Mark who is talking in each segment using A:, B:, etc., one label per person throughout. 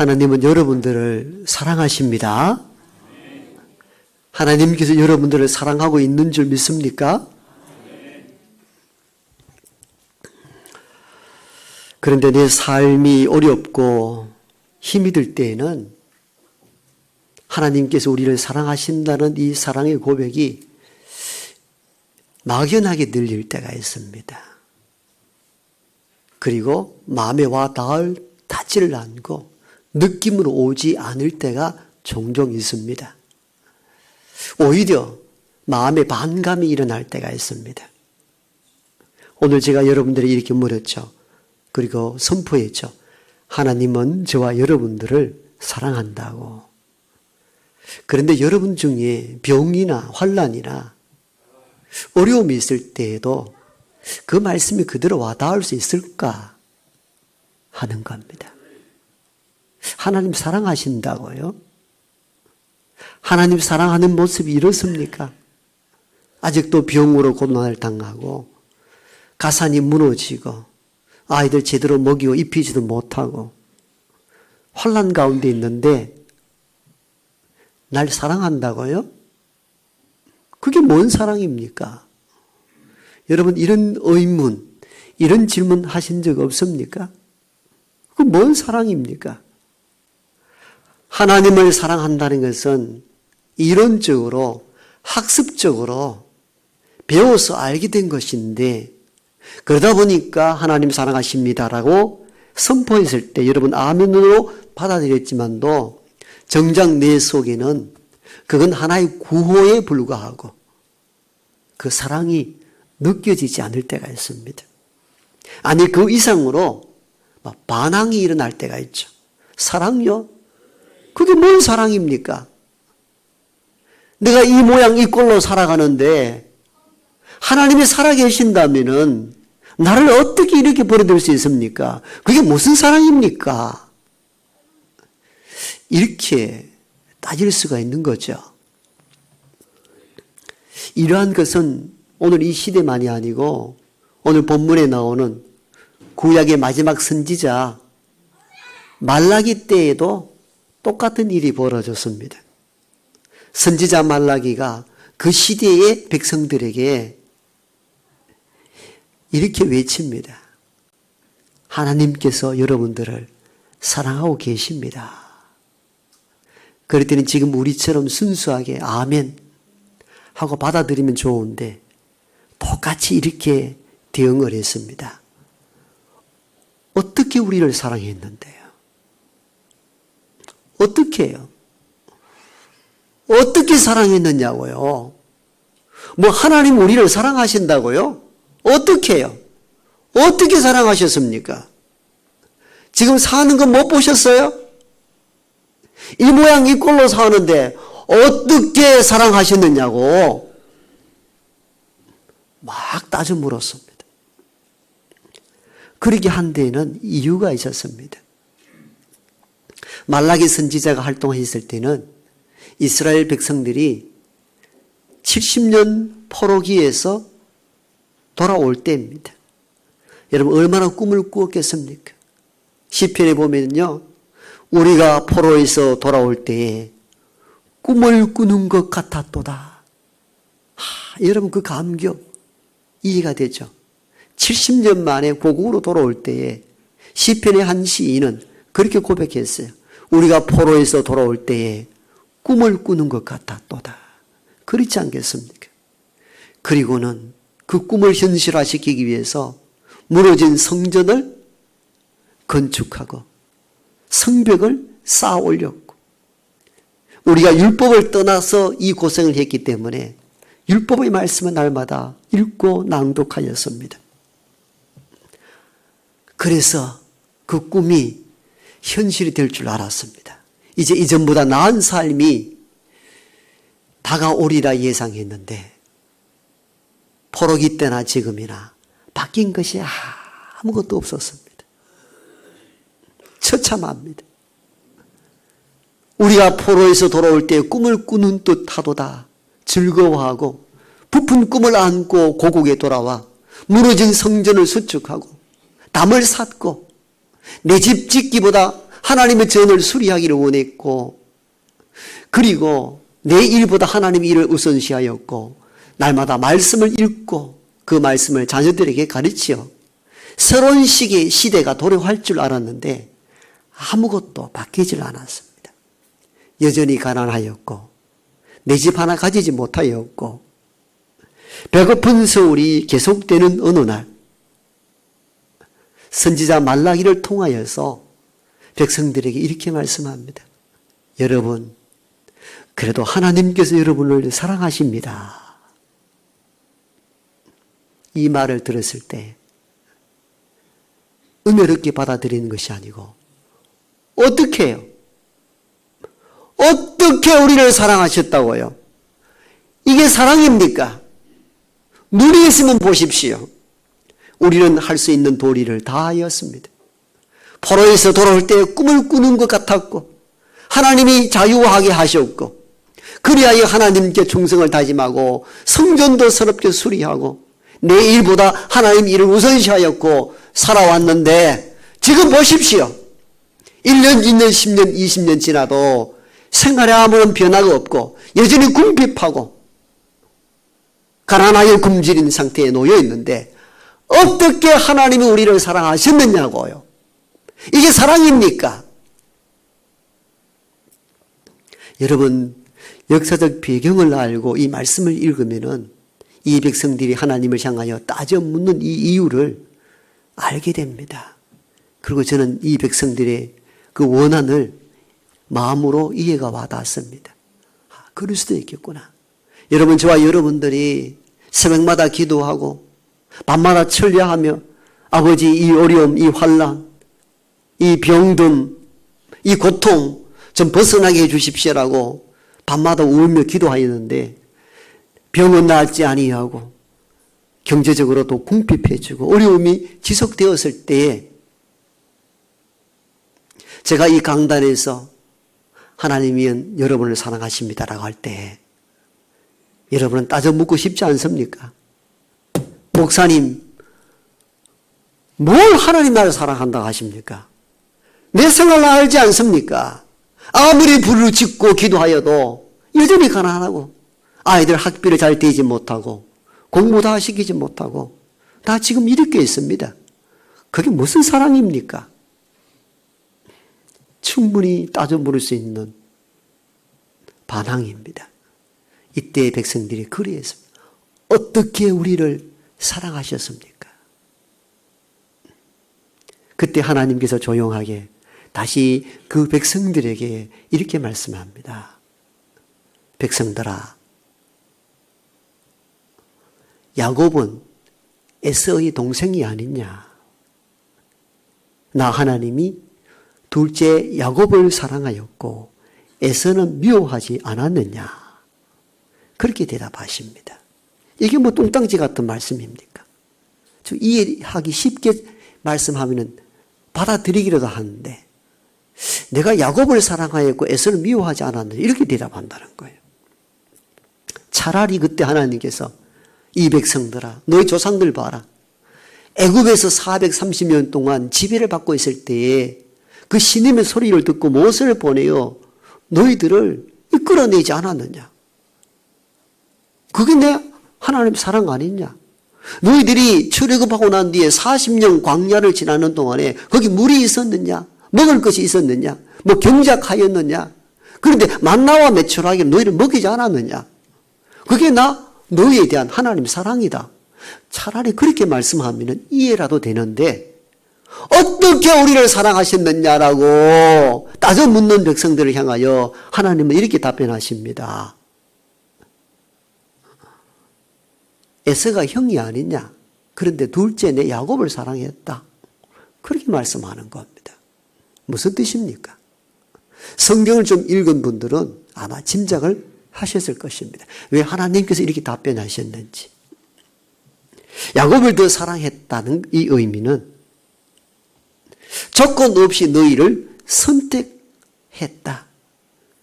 A: 하나님은 여러분들을 사랑하십니다. 하나님께서 여러분들을 사랑하고 있는 줄 믿습니까? 그런데 내 삶이 어렵고 힘이 들 때에는 하나님께서 우리를 사랑하신다는 이 사랑의 고백이 막연하게 들릴 때가 있습니다. 그리고 마음에 와 닿지를 않고 느낌으로 오지 않을 때가 종종 있습니다. 오히려 마음에 반감이 일어날 때가 있습니다. 오늘 제가 여러분들이 이렇게 물었죠. 그리고 선포했죠. 하나님은 저와 여러분들을 사랑한다고. 그런데 여러분 중에 병이나 환난이나 어려움이 있을 때에도 그 말씀이 그대로 와닿을 수 있을까 하는 겁니다. 하나님 사랑하신다고요? 하나님 사랑하는 모습이 이렇습니까? 아직도 병으로 고난을 당하고 가산이 무너지고 아이들 제대로 먹이고 입히지도 못하고 환난 가운데 있는데 날 사랑한다고요? 그게 뭔 사랑입니까? 여러분 이런 의문, 이런 질문 하신 적 없습니까? 그 뭔 사랑입니까? 하나님을 사랑한다는 것은 이론적으로 학습적으로 배워서 알게 된 것인데 그러다 보니까 하나님 사랑하십니다라고 선포했을 때 여러분 아멘으로 받아들였지만도 정작 내 속에는 그건 하나의 구호에 불과하고 그 사랑이 느껴지지 않을 때가 있습니다. 아니 그 이상으로 반항이 일어날 때가 있죠. 사랑요? 그게 뭔 사랑입니까? 내가 이 모양 이 꼴로 살아가는데 하나님이 살아계신다면은 나를 어떻게 이렇게 버려둘 수 있습니까? 그게 무슨 사랑입니까? 이렇게 따질 수가 있는 거죠. 이러한 것은 오늘 이 시대만이 아니고 오늘 본문에 나오는 구약의 마지막 선지자 말라기 때에도 똑같은 일이 벌어졌습니다. 선지자 말라기가 그 시대의 백성들에게 이렇게 외칩니다. 하나님께서 여러분들을 사랑하고 계십니다. 그럴 때는 지금 우리처럼 순수하게 아멘 하고 받아들이면 좋은데 똑같이 이렇게 대응을 했습니다. 어떻게 우리를 사랑했는데요? 어떻게 해요? 어떻게 사랑했느냐고요? 뭐 하나님 우리를 사랑하신다고요? 어떻게 해요? 어떻게 사랑하셨습니까? 지금 사는 거 못 보셨어요? 이 모양 이 꼴로 사는데 어떻게 사랑하셨느냐고 막 따져 물었습니다. 그러게 한 데에는 이유가 있었습니다. 말라기 선지자가 활동했을 때는 이스라엘 백성들이 70년 포로기에서 돌아올 때입니다. 여러분 얼마나 꿈을 꾸었겠습니까? 시편에 보면요. 우리가 포로에서 돌아올 때에 꿈을 꾸는 것 같았도다. 여러분 그 감격 이해가 되죠? 70년 만에 고국으로 돌아올 때에 시편의 한 시인은 그렇게 고백했어요. 우리가 포로에서 돌아올 때에 꿈을 꾸는 것 같았도다. 그렇지 않겠습니까? 그리고는 그 꿈을 현실화시키기 위해서 무너진 성전을 건축하고 성벽을 쌓아 올렸고 우리가 율법을 떠나서 이 고생을 했기 때문에 율법의 말씀은 날마다 읽고 낭독하였습니다. 그래서 그 꿈이 현실이 될 줄 알았습니다. 이제 이전보다 나은 삶이 다가오리라 예상했는데 포로기 때나 지금이나 바뀐 것이 아무것도 없었습니다. 처참합니다. 우리가 포로에서 돌아올 때 꿈을 꾸는 듯 하도다 즐거워하고 부푼 꿈을 안고 고국에 돌아와 무너진 성전을 수축하고 담을 샀고 내 집 짓기보다 하나님의 전을 수리하기를 원했고, 그리고 내 일보다 하나님의 일을 우선시하였고, 날마다 말씀을 읽고 그 말씀을 자녀들에게 가르치어 새로운 시기의 시대가 도래할 줄 알았는데 아무것도 바뀌질 않았습니다. 여전히 가난하였고, 내 집 하나 가지지 못하였고, 배고픈 서울이 계속되는 어느 날 선지자 말라기를 통하여서 백성들에게 이렇게 말씀합니다. 여러분, 그래도 하나님께서 여러분을 사랑하십니다. 이 말을 들었을 때 은혜롭게 받아들이는 것이 아니고 어떻게 해요? 어떻게 우리를 사랑하셨다고요? 이게 사랑입니까? 눈이 있으면 보십시오. 우리는 할 수 있는 도리를 다 하였습니다. 포로에서 돌아올 때 꿈을 꾸는 것 같았고, 하나님이 자유하게 하셨고, 그리하여 하나님께 충성을 다짐하고 성전도 새롭게 수리하고 내 일보다 하나님 일을 우선시하였고 살아왔는데, 지금 보십시오. 1년, 2년, 10년, 20년 지나도 생활에 아무런 변화가 없고 여전히 궁핍하고 가난하여 굶주린 상태에 놓여 있는데 어떻게 하나님이 우리를 사랑하셨느냐고요. 이게 사랑입니까? 여러분, 역사적 배경을 알고 이 말씀을 읽으면은 이 백성들이 하나님을 향하여 따져 묻는 이 이유를 알게 됩니다. 그리고 저는 이 백성들의 그 원한을 마음으로 이해가 와닿습니다. 그럴 수도 있겠구나. 여러분, 저와 여러분들이 새벽마다 기도하고 밤마다 철야하며 아버지 이 어려움, 이 환난, 이 병듦, 이 고통 좀 벗어나게 해주십시오라고 밤마다 울며 기도하였는데 병은 나았지 아니하고 경제적으로도 궁핍해지고 어려움이 지속되었을 때에 제가 이 강단에서 하나님이 여러분을 사랑하십니다라고 할 때 여러분은 따져 묻고 싶지 않습니까? 목사님, 뭘 하나님 나를 사랑한다고 하십니까? 내 생활을 알지 않습니까? 아무리 불을 짓고 기도하여도 여전히 가난하고 아이들 학비를 잘 대지 못하고 공부 다 시키지 못하고 다 지금 이렇게 있습니다. 그게 무슨 사랑입니까? 충분히 따져 물을 수 있는 반항입니다. 이때의 백성들이 그리했습니다. 어떻게 우리를 사랑하셨습니까? 그때 하나님께서 조용하게 다시 그 백성들에게 이렇게 말씀합니다. 백성들아, 야곱은 에서의 동생이 아니냐? 나 하나님이 둘째 야곱을 사랑하였고 에서는 미워하지 않았느냐? 그렇게 대답하십니다. 이게 뭐 뚱땅지 같은 말씀입니까? 저 이해하기 쉽게 말씀하면 받아들이기라도 하는데 내가 야곱을 사랑하였고 에서를 미워하지 않았느냐? 이렇게 대답한다는 거예요. 차라리 그때 하나님께서 이 백성들아, 너희 조상들 봐라. 애굽에서 430년 동안 지배를 받고 있을 때에 그 신임의 소리를 듣고 모세를 보내어 너희들을 이끌어내지 않았느냐? 그게 내 하나님 사랑 아니냐? 너희들이 출애굽하고 난 뒤에 40년 광야를 지나는 동안에 거기 물이 있었느냐? 먹을 것이 있었느냐? 뭐 경작하였느냐? 그런데 만나와 메추라기를 너희를 먹이지 않았느냐? 그게 너희에 대한 하나님 사랑이다. 차라리 그렇게 말씀하면 이해라도 되는데 어떻게 우리를 사랑하셨느냐라고 따져 묻는 백성들을 향하여 하나님은 이렇게 답변하십니다. 에서가 형이 아니냐? 그런데 둘째 내 야곱을 사랑했다. 그렇게 말씀하는 겁니다. 무슨 뜻입니까? 성경을 좀 읽은 분들은 아마 짐작을 하셨을 것입니다. 왜 하나님께서 이렇게 답변하셨는지. 야곱을 더 사랑했다는 이 의미는 조건 없이 너희를 선택했다.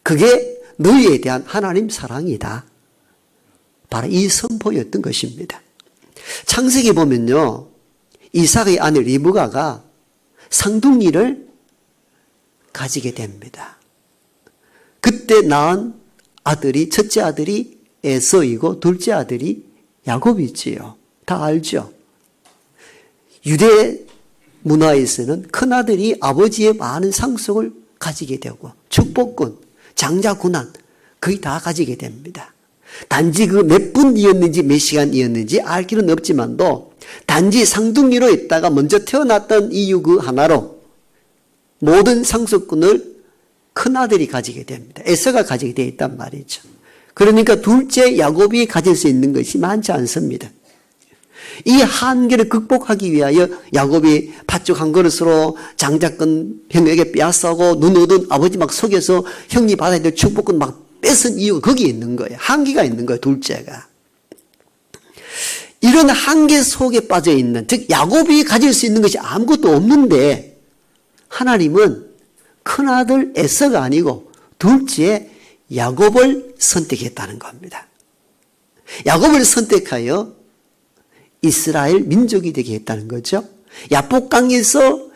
A: 그게 너희에 대한 하나님 사랑이다. 바로 이 선포였던 것입니다. 창세기 보면요, 이삭의 아내 리브가가 상둥이를 가지게 됩니다. 그때 낳은 아들이, 첫째 아들이 에서이고 둘째 아들이 야곱이지요. 다 알죠? 유대 문화에서는 큰아들이 아버지의 많은 상속을 가지게 되고 축복권, 장자군한 거의 다 가지게 됩니다. 단지 그 몇 분이었는지 몇 시간이었는지 알 길은 없지만도 단지 상둥이로 있다가 먼저 태어났던 이유 그 하나로 모든 상속권을 큰아들이 가지게 됩니다. 에서가 가지게 되어 있단 말이죠. 그러니까 둘째 야곱이 가질 수 있는 것이 많지 않습니다. 이 한계를 극복하기 위하여 야곱이 팥죽 한 그릇으로 장자권 형에게 빼앗아고 눈 얻은 아버지 막 속여서 형이 받아야 될 축복권 막 뺏은 이유가 거기에 있는 거예요. 한계가 있는 거예요. 둘째가. 이런 한계 속에 빠져 있는, 즉 야곱이 가질 수 있는 것이 아무것도 없는데 하나님은 큰아들 에서가 아니고 둘째 야곱을 선택했다는 겁니다. 야곱을 선택하여 이스라엘 민족이 되게 했다는 거죠. 야복강에서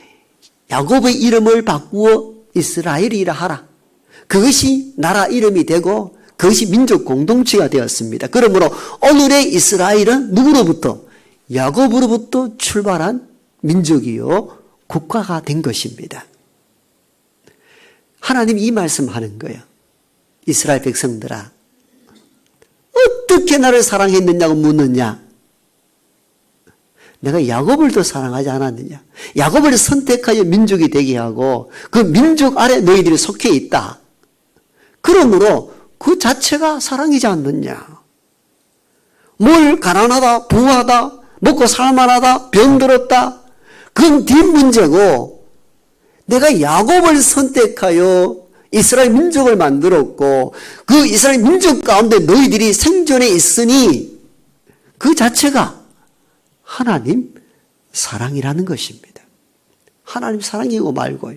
A: 야곱의 이름을 바꾸어 이스라엘이라 하라. 그것이 나라 이름이 되고 그것이 민족 공동체가 되었습니다. 그러므로 오늘의 이스라엘은 누구로부터? 야곱으로부터 출발한 민족이요 국가가 된 것입니다. 하나님이 이 말씀하는 거예요. 이스라엘 백성들아, 어떻게 나를 사랑했느냐고 묻느냐? 내가 야곱을 더 사랑하지 않았느냐? 야곱을 선택하여 민족이 되게 하고 그 민족 아래 너희들이 속해 있다. 그러므로 그 자체가 사랑이지 않느냐? 뭘 가난하다, 부하다, 먹고 살만하다, 병들었다, 그건 뒷문제고 내가 야곱을 선택하여 이스라엘 민족을 만들었고 그 이스라엘 민족 가운데 너희들이 생존해 있으니 그 자체가 하나님 사랑이라는 것입니다. 하나님 사랑이고 말고요.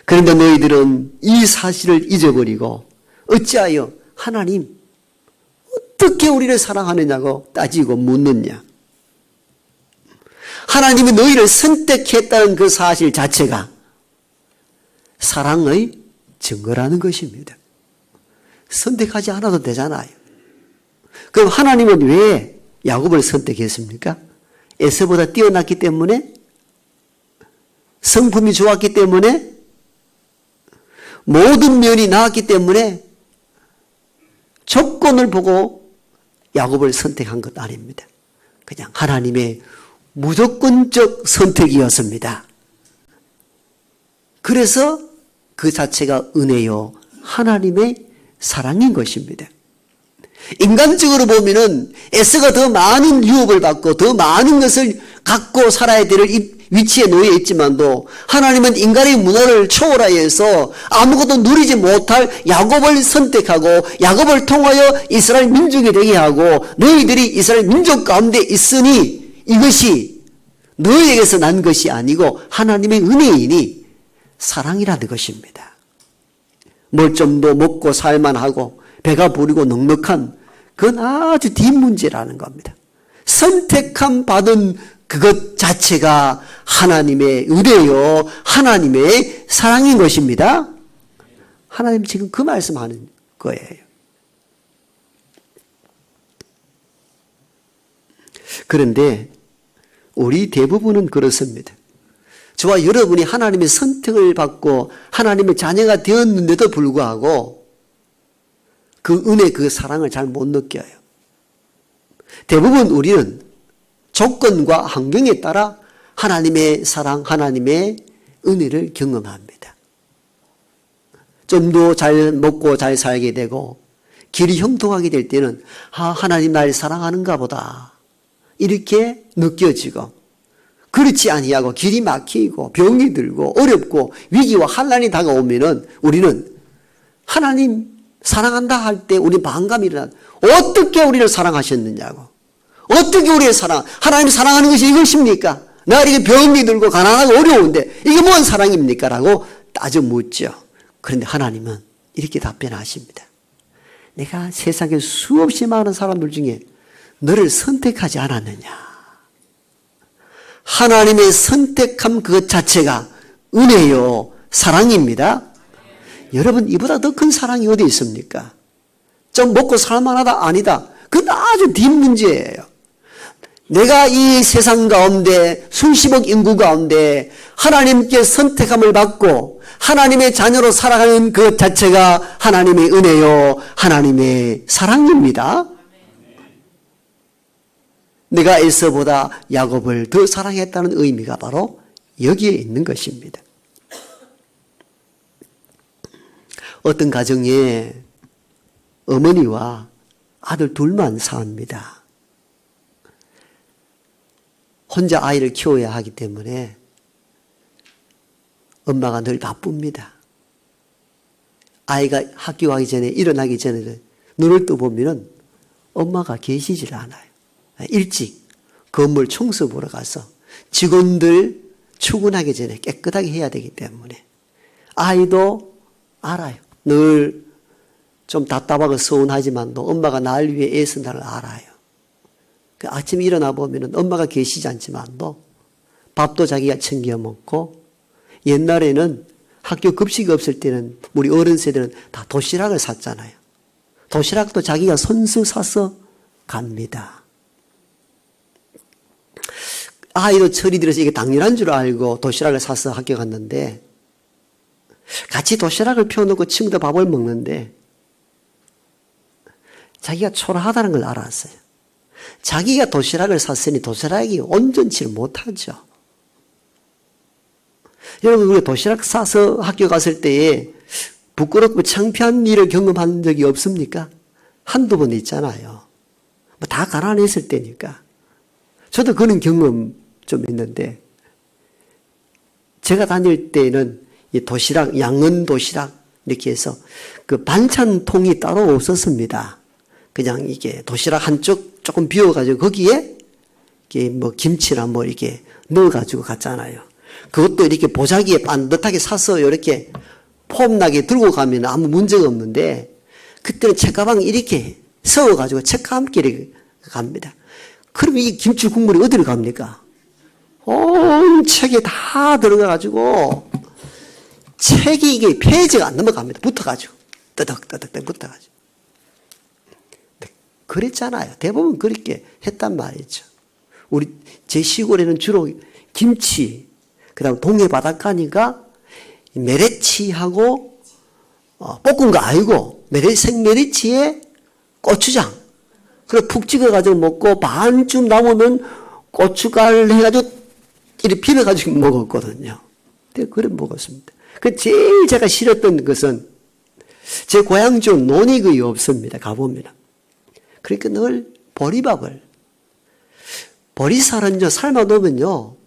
A: 그런데 너희들은 이 사실을 잊어버리고 어찌하여 하나님 어떻게 우리를 사랑하느냐고 따지고 묻느냐. 하나님이 너희를 선택했다는 그 사실 자체가 사랑의 증거라는 것입니다. 선택하지 않아도 되잖아요. 그럼 하나님은 왜 야곱을 선택했습니까? 에서보다 뛰어났기 때문에? 성품이 좋았기 때문에? 모든 면이 나았기 때문에? 조건을 보고 야곱을 선택한 것 아닙니다. 그냥 하나님의 무조건적 선택이었습니다. 그래서 그 자체가 은혜요 하나님의 사랑인 것입니다. 인간적으로 보면은 에서가 더 많은 유업을 받고 더 많은 것을 갖고 살아야 될 위치에 놓여 있지만도 하나님은 인간의 문화를 초월하여서 아무것도 누리지 못할 야곱을 선택하고 야곱을 통하여 이스라엘 민족이 되게 하고 너희들이 이스라엘 민족 가운데 있으니 이것이 너희에게서 난 것이 아니고 하나님의 은혜이니 사랑이라는 것입니다. 뭘 좀 더 먹고 살만하고 배가 부르고 넉넉한 그건 아주 뒷문제라는 겁니다. 선택함 받은 그것 자체가 하나님의 은혜요 하나님의 사랑인 것입니다. 하나님 지금 그 말씀하는 거예요. 그런데 우리 대부분은 그렇습니다. 저와 여러분이 하나님의 선택을 받고 하나님의 자녀가 되었는데도 불구하고 그 은혜, 그 사랑을 잘 못 느껴요. 대부분 우리는 조건과 환경에 따라 하나님의 사랑, 하나님의 은혜를 경험합니다. 좀 더 잘 먹고 잘 살게 되고 길이 형통하게 될 때는 하나님 나를 사랑하는가 보다 이렇게 느껴지고 그렇지 아니하고 길이 막히고 병이 들고 어렵고 위기와 환난이 다가오면은 우리는 하나님 사랑한다 할 때 우리 반감이 일어나. 어떻게 우리를 사랑하셨느냐고. 어떻게 우리를 하나님 사랑하는 것이 이것입니까? 나 이렇게 병이 들고 가난하고 어려운데 이게 뭔 사랑입니까? 라고 따져 묻죠. 그런데 하나님은 이렇게 답변하십니다. 내가 세상에 수없이 많은 사람들 중에 너를 선택하지 않았느냐. 하나님의 선택함 그것 자체가 은혜요, 사랑입니다. 여러분, 이보다 더 큰 사랑이 어디 있습니까? 좀 먹고 살만하다, 아니다. 그건 아주 뒷문제예요. 내가 이 세상 가운데 수십억 인구 가운데 하나님께 선택함을 받고 하나님의 자녀로 살아가는 그 자체가 하나님의 은혜요, 하나님의 사랑입니다. 내가 에서보다 야곱을 더 사랑했다는 의미가 바로 여기에 있는 것입니다. 어떤 가정에 어머니와 아들 둘만 삽니다. 혼자 아이를 키워야 하기 때문에 엄마가 늘 바쁩니다. 아이가 학교 가기 전에, 일어나기 전에 눈을 떠보면 엄마가 계시질 않아요. 일찍 건물 청소 보러 가서 직원들 출근하기 전에 깨끗하게 해야 되기 때문에 아이도 알아요. 늘 좀 답답하고 서운하지만도 엄마가 날 위해 애쓴다는 걸 알아요. 아침에 일어나 보면 엄마가 계시지 않지만도 밥도 자기가 챙겨 먹고, 옛날에는 학교 급식이 없을 때는 우리 어른 세대는 다 도시락을 샀잖아요. 도시락도 자기가 손수 사서 갑니다. 아이도 철이 들어서 이게 당연한 줄 알고 도시락을 사서 학교 갔는데, 같이 도시락을 펴놓고 친구들 밥을 먹는데 자기가 초라하다는 걸 알았어요. 자기가 도시락을 샀으니 도시락이 온전치를 못하죠. 여러분, 우리가 도시락 싸서 학교 갔을 때에 부끄럽고 창피한 일을 경험한 적이 없습니까? 한두 번 있잖아요. 다 가난했을 때니까. 저도 그런 경험 좀 있는데, 제가 다닐 때는 이 도시락, 양은 도시락 이렇게 해서 그 반찬통이 따로 없었습니다. 그냥 이게 도시락 한쪽 조금 비워가지고 거기에 이게 뭐 김치나 뭐 이렇게 넣어가지고 갔잖아요. 그것도 이렇게 보자기에 반듯하게 사서 이렇게 폼나게 들고 가면 아무 문제가 없는데, 그때는 책가방 이렇게 세워가지고 책과 함께 이렇게 갑니다. 그러면 이 김치 국물이 어디로 갑니까? 온 책에 다 들어가가지고 책이 이게 페이지가 안 넘어갑니다. 붙어가지고 뜨덕뜨덕 붙어가지고. 그랬잖아요. 대부분 그렇게 했단 말이죠. 제 시골에는 주로 김치, 그 다음 동해 바닷가니까 메레치하고 볶은 거 아니고 생메레치에 고추장, 그래 푹 찍어가지고 먹고 반쯤 남으면 고춧가루 해가지고 이렇게 비벼가지고 먹었거든요. 그래 먹었습니다. 제일 제가 싫었던 것은 제 고향 쪽 논이 거의 없습니다. 가보면. 그러니까 늘 보리밥을, 보리쌀은요 삶아 놓으면요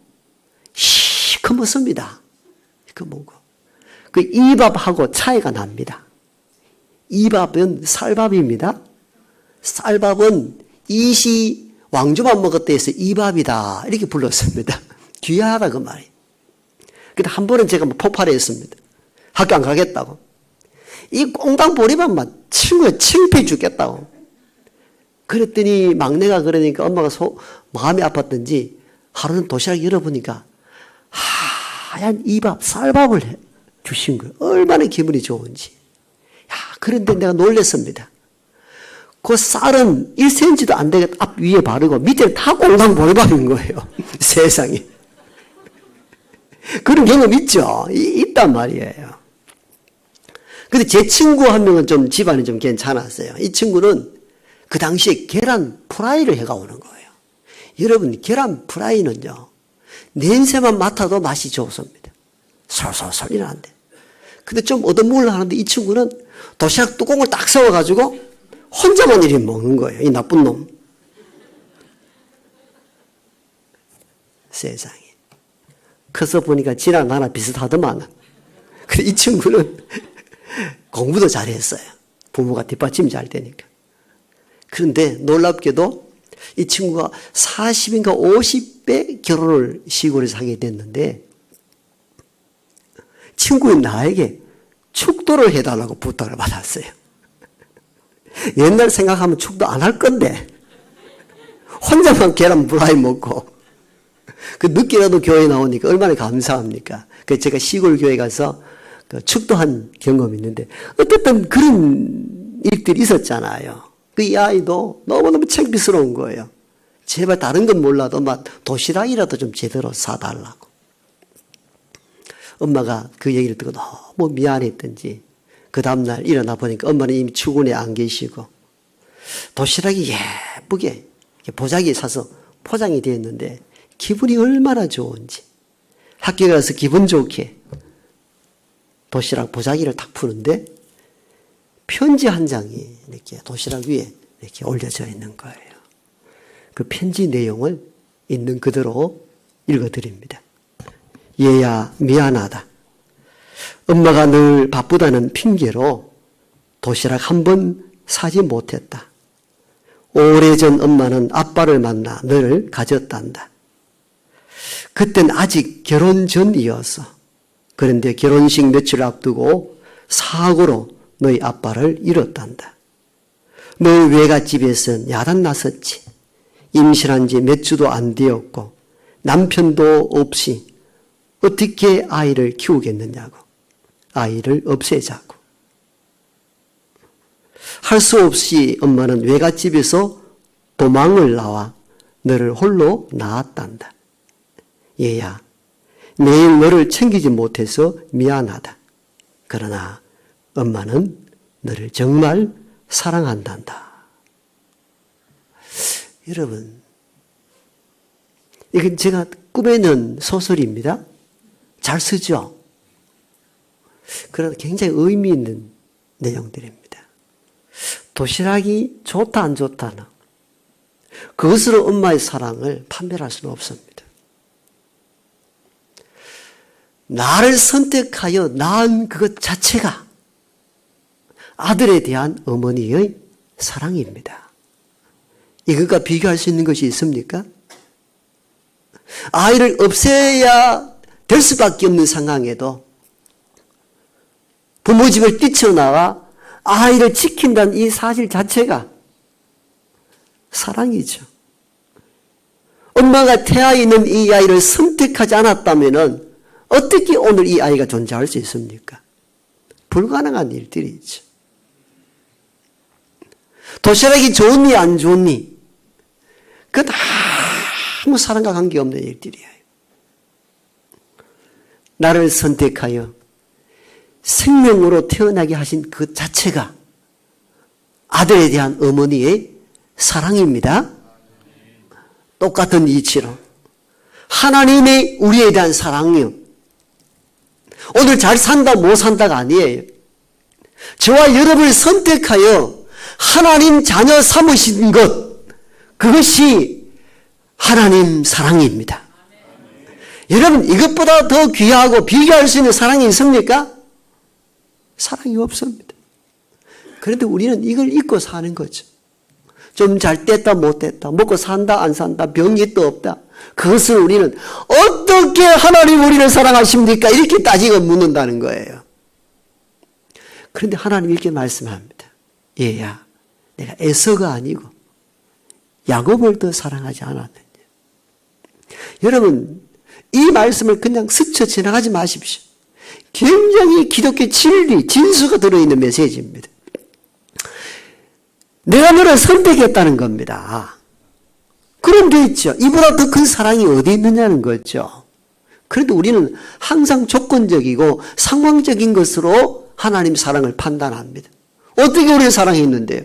A: 시커멓습니다. 시커멓고 그 이 밥하고 차이가 납니다. 이 밥은 쌀밥입니다. 쌀밥은 이시 왕조밥 먹었다 해서 이 밥이다 이렇게 불렀습니다. 귀하다 그 말이. 근데 한 번은 제가 폭발했습니다. 학교 안 가겠다고. 이 꽁당 보리밥만 친구가 창피해 죽겠다고. 그랬더니 막내가 그러니까 엄마가 마음이 아팠던지 하루는 도시락 열어보니까 하얀 이 밥, 쌀밥을 주신 거예요. 얼마나 기분이 좋은지. 그런데 내가 놀랐습니다. 그 쌀은 1cm도 안 되게 앞 위에 바르고 밑에는 다 꽁당 보리밥인 거예요. 세상에. 그런 경험 있죠? 있단 말이에요. 근데 제 친구 한 명은 좀 집안이 좀 괜찮았어요. 이 친구는 그 당시에 계란 프라이를 해가 오는 거예요. 여러분, 계란 프라이는요, 냄새만 맡아도 맛이 좋습니다. 솔솔 소리 나는데. 근데 좀 얻어먹으려고 하는데 이 친구는 도시락 뚜껑을 딱 세워가지고 혼자만 이렇게 먹는 거예요. 이 나쁜 놈. 세상에. 커서 보니까 지랑 나나 비슷하더만. 근데 이 친구는 공부도 잘했어요. 부모가 뒷받침이 잘 되니까. 그런데 놀랍게도 이 친구가 40인가 50배 결혼을 시골에서 하게 됐는데, 친구인 나에게 축도를 해달라고 부탁을 받았어요. 옛날 생각하면 축도 안 할 건데 혼자만 계란 프라이 먹고, 그 늦게라도 교회 나오니까 얼마나 감사합니까? 그 제가 시골 교회 가서 그 축도한 경험이 있는데 어쨌든 그런 일들이 있었잖아요. 그 이 아이도 너무너무 창피스러운 거예요. 제발 다른 건 몰라도 막 도시락이라도 좀 제대로 사달라고. 엄마가 그 얘기를 듣고 너무 미안했던지 그 다음날 일어나 보니까 엄마는 이미 출근에 안 계시고 도시락이 예쁘게 보자기에 사서 포장이 되어 있는데 기분이 얼마나 좋은지 학교에 가서 기분 좋게 도시락 보자기를 탁 푸는데 편지 한 장이 이렇게 도시락 위에 이렇게 올려져 있는 거예요. 그 편지 내용을 있는 그대로 읽어드립니다. 얘야 미안하다. 엄마가 늘 바쁘다는 핑계로 도시락 한 번 사지 못했다. 오래전 엄마는 아빠를 만나 너를 가졌단다. 그땐 아직 결혼 전이었어. 그런데 결혼식 며칠 앞두고 사고로 너희 아빠를 잃었단다. 너희 외갓집에선 야단 났었지. 임신한 지 몇 주도 안 되었고 남편도 없이 어떻게 아이를 키우겠느냐고. 아이를 없애자고. 할 수 없이 엄마는 외갓집에서 도망을 나와 너를 홀로 낳았단다. 얘야, 매일 너를 챙기지 못해서 미안하다. 그러나 엄마는 너를 정말 사랑한단다. 여러분, 이건 제가 꾸며낸 소설입니다. 잘 쓰죠? 그러나 굉장히 의미 있는 내용들입니다. 도시락이 좋다 안 좋다는 그것으로 엄마의 사랑을 판별할 수는 없습니다. 나를 선택하여 낳은 그것 자체가 아들에 대한 어머니의 사랑입니다. 이것과 비교할 수 있는 것이 있습니까? 아이를 없애야 될 수밖에 없는 상황에도 부모 집을 뛰쳐나와 아이를 지킨다는 이 사실 자체가 사랑이죠. 엄마가 태아에 있는 이 아이를 선택하지 않았다면 어떻게 오늘 이 아이가 존재할 수 있습니까? 불가능한 일들이죠. 도시락이 좋니 안 좋니 그건 아무 사랑과 관계없는 일들이에요. 나를 선택하여 생명으로 태어나게 하신 그 자체가 아들에 대한 어머니의 사랑입니다. 똑같은 이치로 하나님의 우리에 대한 사랑이요. 오늘 잘 산다 못 산다가 아니에요. 저와 여러분을 선택하여 하나님 자녀 삼으신 것, 그것이 하나님 사랑입니다. 여러분, 이것보다 더 귀하고 비교할 수 있는 사랑이 있습니까? 사랑이 없습니다. 그런데 우리는 이걸 잊고 사는 거죠. 좀 잘 됐다 못 됐다, 먹고 산다 안 산다, 병이 있다 없다, 그것을 우리는 어떻게 하나님 우리를 사랑하십니까? 이렇게 따지고 묻는다는 거예요. 그런데 하나님 이렇게 말씀합니다. 얘야, 내가 에서가 아니고 야곱을 더 사랑하지 않았느냐. 여러분, 이 말씀을 그냥 스쳐 지나가지 마십시오. 굉장히 기독교 진리, 진수가 들어있는 메시지입니다. 내가 너를 선택했다는 겁니다. 그럼 돼 있죠. 이보다 더 큰 사랑이 어디 있느냐는 거죠. 그런데 우리는 항상 조건적이고 상황적인 것으로 하나님 사랑을 판단합니다. 어떻게 우리를 사랑했는데요?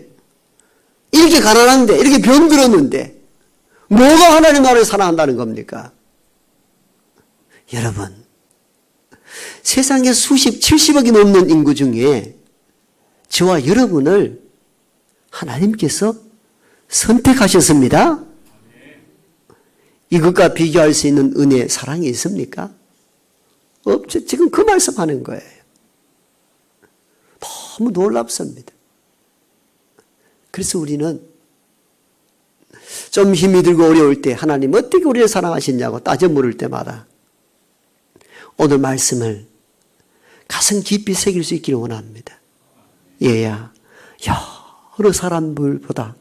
A: 이렇게 가난한데, 이렇게 병들었는데 뭐가 하나님 나를 사랑한다는 겁니까? 여러분, 세상에 수십, 70억이 넘는 인구 중에 저와 여러분을 하나님께서 선택하셨습니다. 이것과 비교할 수 있는 은혜, 사랑이 있습니까? 없죠. 지금 그 말씀하는 거예요. 너무 놀랍습니다. 그래서 우리는 좀 힘이 들고 어려울 때 하나님 어떻게 우리를 사랑하시냐고 따져 물을 때마다 오늘 말씀을 가슴 깊이 새길 수 있기를 원합니다. 얘야, 여러 사람들보다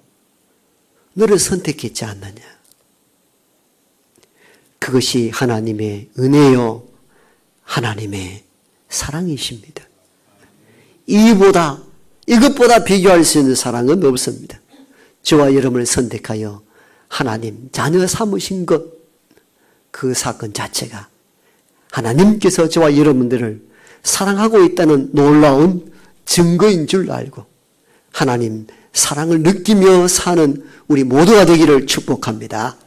A: 너를 선택했지 않느냐. 그것이 하나님의 은혜요, 하나님의 사랑이십니다. 이것보다 비교할 수 있는 사랑은 없습니다. 저와 여러분을 선택하여 하나님 자녀 삼으신 것, 그 사건 자체가 하나님께서 저와 여러분들을 사랑하고 있다는 놀라운 증거인 줄 알고 하나님 사랑을 느끼며 사는 우리 모두가 되기를 축복합니다.